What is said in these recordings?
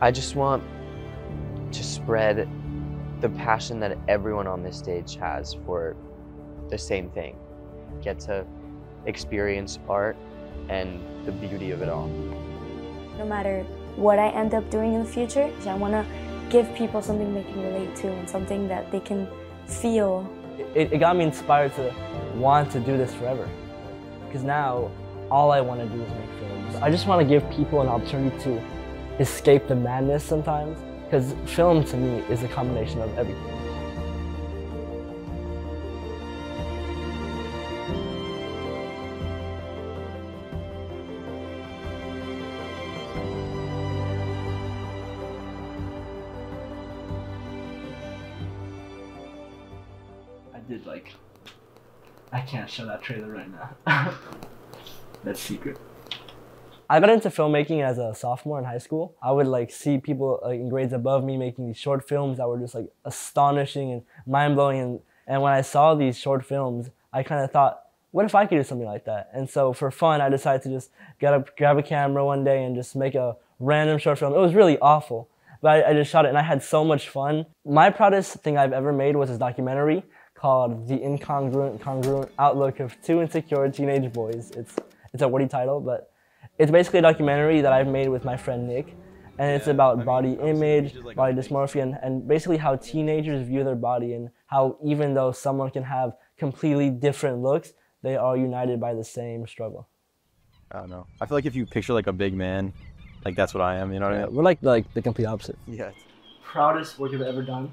I just want to spread the passion that everyone on this stage has for the same thing. Get to experience art and the beauty of it all. No matter what I end up doing in the future, I want to give people something they can relate to and something that they can feel. It got me inspired to want to do this forever. Because now, all I want to do is make films. I just want to give people an opportunity to escape the madness sometimes. Because film, to me, is a combination of everything. I can't show that trailer right now. That's secret. I got into filmmaking as a sophomore in high school. I would see people in grades above me making these short films that were just astonishing and mind-blowing. And when I saw these short films, I kind of thought, what if I could do something like that? And so for fun, I decided to just grab a camera one day and just make a random short film. It was really awful, but I just shot it and I had so much fun. My proudest thing I've ever made was this documentary called The Incongruent Congruent Outlook of Two Insecure Teenage Boys. It's a wordy title, but it's basically a documentary that I've made with my friend Nick, and it's about body image, body dysmorphia, and basically how teenagers view their body and how even though someone can have completely different looks, they are united by the same struggle. I don't know. I feel like if you picture a big man, that's what I am, you know what I mean? We're like the complete opposite. Yeah. Proudest work I've ever done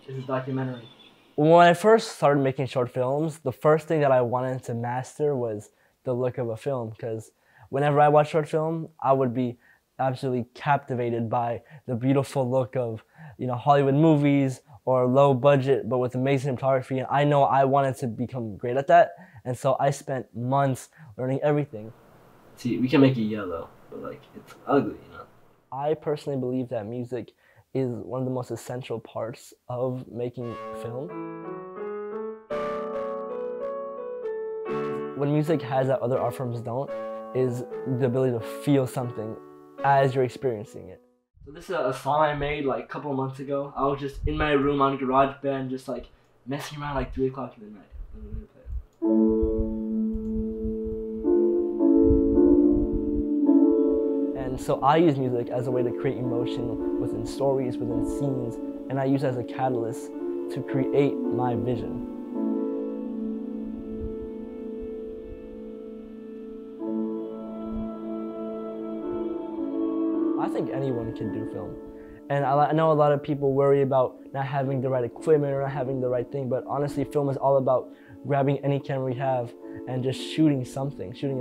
is this documentary. When I first started making short films, the first thing that I wanted to master was the look of a film, because whenever I watch short film, I would be absolutely captivated by the beautiful look of, Hollywood movies or low budget but with amazing cinematography, and I know I wanted to become great at that, and so I spent months learning everything. See, we can make it yellow, but it's ugly, I personally believe that music is one of the most essential parts of making film. What music has that other art forms don't is the ability to feel something as you're experiencing it. So this is a song I made a couple of months ago. I was just in my room on GarageBand just messing around 3 o'clock in the night. And so I use music as a way to create emotion within stories, within scenes, and I use it as a catalyst to create my vision. I think anyone can do film. And I know a lot of people worry about not having the right equipment or not having the right thing, but honestly, film is all about grabbing any camera we have and just shooting a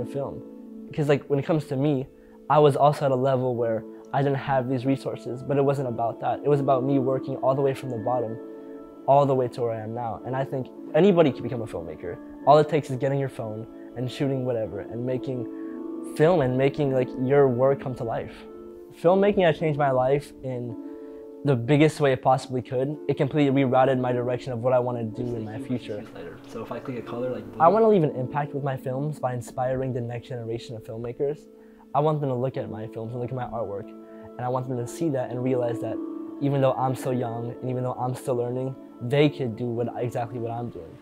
film. Because when it comes to me, I was also at a level where I didn't have these resources, but it wasn't about that. It was about me working all the way from the bottom, all the way to where I am now. And I think anybody can become a filmmaker. All it takes is getting your phone and shooting whatever and making film and making your work come to life. Filmmaking has changed my life in the biggest way it possibly could. It completely rerouted my direction of what I want to do in my future. So if I click a color blue, I want to leave an impact with my films by inspiring the next generation of filmmakers. I want them to look at my films and look at my artwork, and I want them to see that and realize that even though I'm so young and even though I'm still learning, they could do exactly what I'm doing.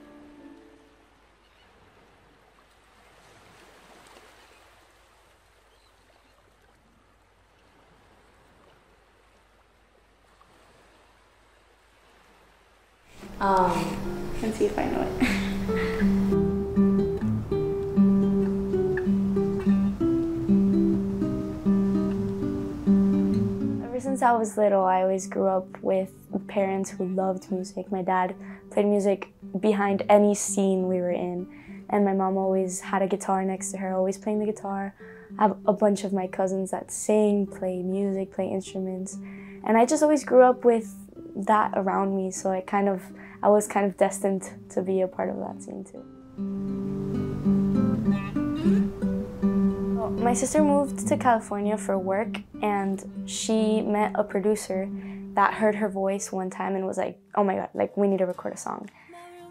Let's see if I know it. Since I was little, I always grew up with parents who loved music. My dad played music behind any scene we were in, and my mom always had a guitar next to her, always playing the guitar. I have a bunch of my cousins that sing, play music, play instruments, and I just always grew up with that around me, so I was kind of destined to be a part of that scene too. My sister moved to California for work, and she met a producer that heard her voice one time and was like, oh my god, we need to record a song.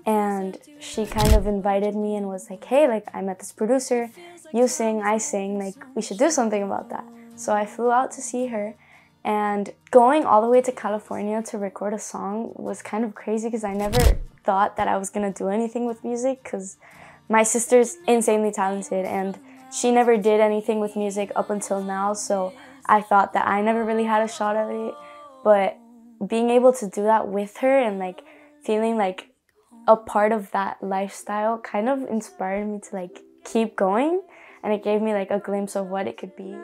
And she kind of invited me and was like, hey, I met this producer, you sing, I sing, we should do something about that. So I flew out to see her, And going all the way to California to record a song was kind of crazy because I never thought that I was gonna do anything with music, because my sister's insanely talented and she never did anything with music up until now, so I thought that I never really had a shot at it. But being able to do that with her and like feeling like a part of that lifestyle kind of inspired me to like keep going, and it gave me like a glimpse of what it could be.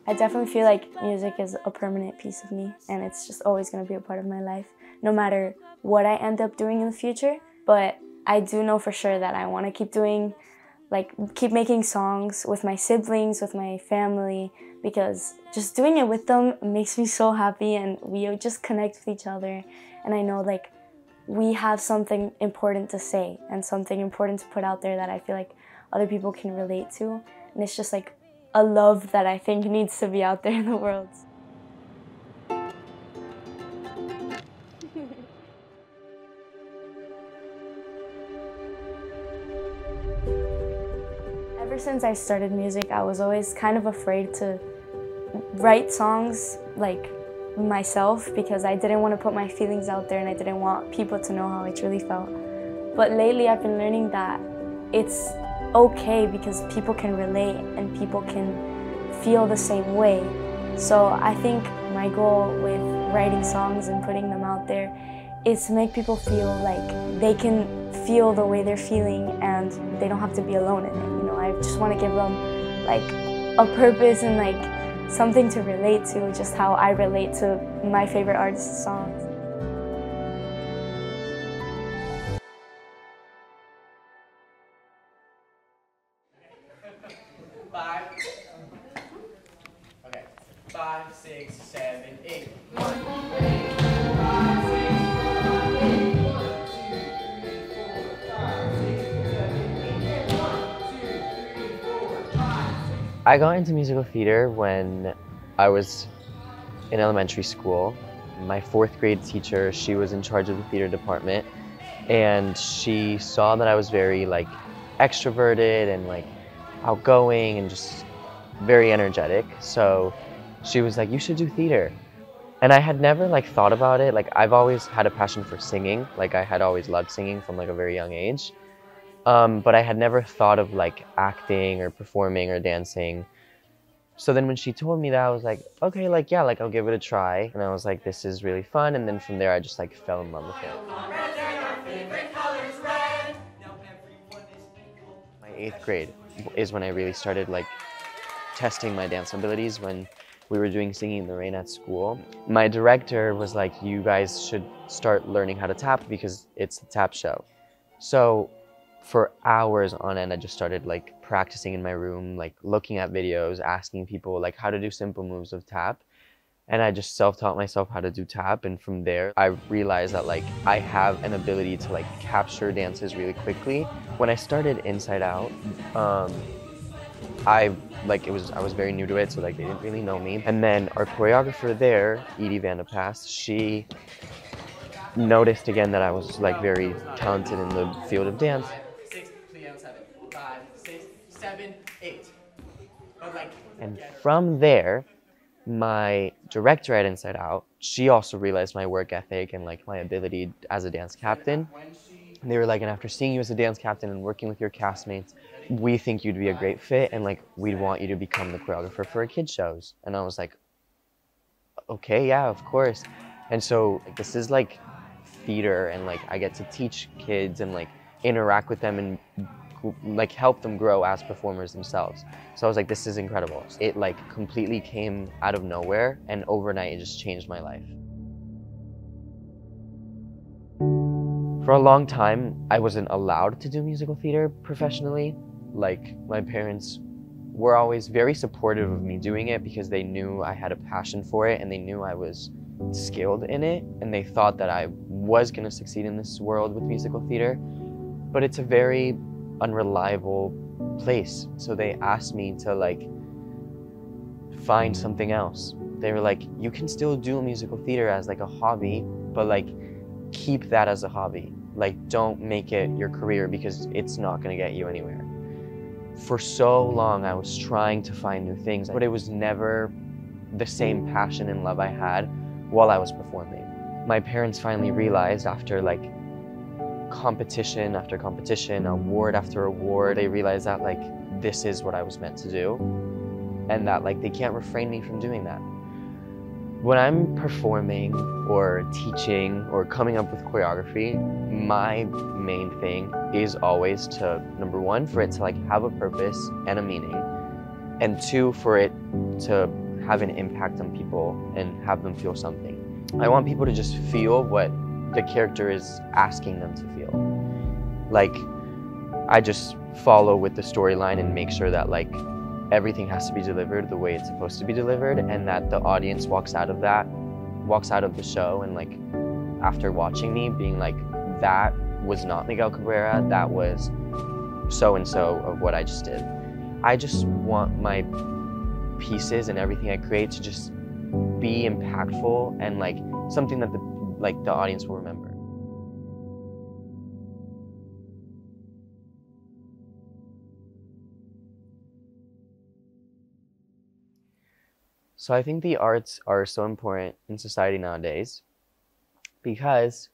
I definitely feel like music is a permanent piece of me, and it's just always going to be a part of my life, no matter what I end up doing in the future. But I do know for sure that I want to keep making songs with my siblings, with my family, because just doing it with them makes me so happy, and we just connect with each other. And I know like we have something important to say and something important to put out there that I feel like other people can relate to. And it's just like a love that I think needs to be out there in the world. Ever since I started music, I was always kind of afraid to write songs like myself, because I didn't want to put my feelings out there and I didn't want people to know how I truly felt. But lately I've been learning that it's okay, because people can relate and people can feel the same way. So I think my goal with writing songs and putting them out there is to make people feel like they can feel the way they're feeling and they don't have to be alone in it. You know, I just want to give them like a purpose and like something to relate to, just how I relate to my favorite artists' songs. Five. Okay. 5, 6, 7, 8. 1, 2, 3, 4, 5, 6, 7, 8. 1, 2, 3, 4, 5, 6, 7, 8. 1, 2, 3, 4, 5, 6. I got into musical theater when I was in elementary school. My 4th grade teacher, she was in charge of the theater department, and she saw that I was very like extroverted and like outgoing and just very energetic. So she was like, you should do theater. And I had never like thought about it. Like I've always had a passion for singing. Like I had always loved singing from like a very young age. But I had never thought of like acting or performing or dancing. So then when she told me that, I was like, okay, like, yeah, like I'll give it a try. And I was like, this is really fun. And then from there, I just like fell in love with it. My 8th grade is when I really started like testing my dance abilities, when we were doing Singing in the Rain at school. My director was like, you guys should start learning how to tap because it's a tap show. So for hours on end, I just started like practicing in my room, like looking at videos, asking people like how to do simple moves of tap. And I just self-taught myself how to do tap. And from there, I realized that like I have an ability to like capture dances really quickly. When I started Inside Out, I was very new to it, so like they didn't really know me. And then our choreographer there, Edie Vandepass, she noticed again that I was like very talented in the field of dance. 6, 7, 5, 6, 7, 8. But like, And from there, my director at Inside Out, she also realized my work ethic and like my ability as a dance captain. And they were like, and after seeing you as a dance captain and working with your castmates, we think you'd be a great fit, and like we'd want you to become the choreographer for our kids shows. And I was like, okay, yeah, of course. And so like, this is like theater, and like I get to teach kids and like interact with them and like help them grow as performers themselves. So I was like, this is incredible. It like completely came out of nowhere, and overnight it just changed my life. For a long time, I wasn't allowed to do musical theater professionally. Like my parents were always very supportive of me doing it because they knew I had a passion for it and they knew I was skilled in it, and they thought that I was going to succeed in this world with musical theater. But it's a very unreliable place. So they asked me to like find something else. They were like, you can still do musical theater as like a hobby, but like keep that as a hobby. Like don't make it your career because it's not going to get you anywhere. For so long, I was trying to find new things, but it was never the same passion and love I had while I was performing. My parents finally realized after like competition after competition, award after award, they realized that like this is what I was meant to do and that like they can't refrain me from doing that. When I'm performing or teaching or coming up with choreography, my main thing is always to, number one, for it to like have a purpose and a meaning, and two, for it to have an impact on people and have them feel something. I want people to just feel what the character is asking them to feel. Like, I just follow with the storyline and make sure that like everything has to be delivered the way it's supposed to be delivered, and that the audience walks out of the show and like after watching me being like, that was not Miguel Cabrera, that was so and so of what I just did. I just want my pieces and everything I create to just be impactful and like something that the audience will remember. So I think the arts are so important in society nowadays because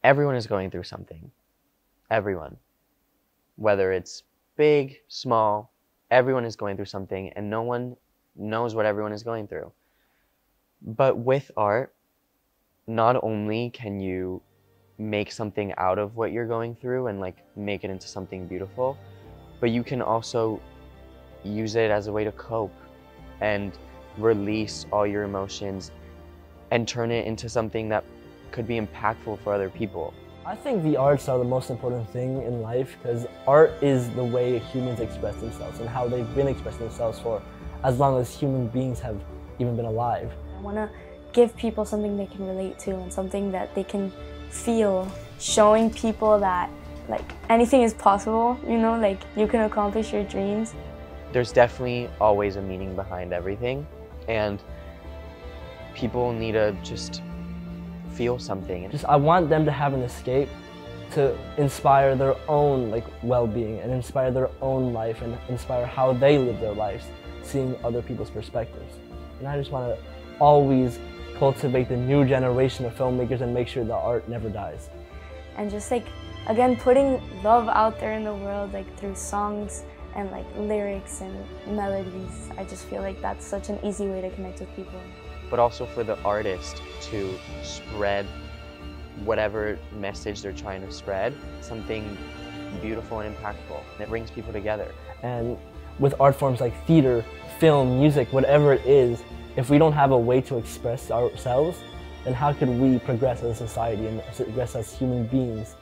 everyone is going through something. Everyone. Whether it's big, small, everyone is going through something, and no one knows what everyone is going through. But with art, not only can you make something out of what you're going through and like make it into something beautiful, but you can also use it as a way to cope and release all your emotions and turn it into something that could be impactful for other people. I think the arts are the most important thing in life because art is the way humans express themselves and how they've been expressing themselves for as long as human beings have even been alive. I want to give people something they can relate to and something that they can feel, showing people that like anything is possible, you know, like you can accomplish your dreams. There's definitely always a meaning behind everything, and people need to just feel something. I want them to have an escape to inspire their own like well-being and inspire their own life and inspire how they live their lives, seeing other people's perspectives. And I just want to always cultivate the new generation of filmmakers and make sure the art never dies. And just like, again, putting love out there in the world, like through songs and like lyrics and melodies. I just feel like that's such an easy way to connect with people. But also for the artist to spread whatever message they're trying to spread, something beautiful and impactful that brings people together. And with art forms like theater, film, music, whatever it is, if we don't have a way to express ourselves, then how could we progress as a society and progress as human beings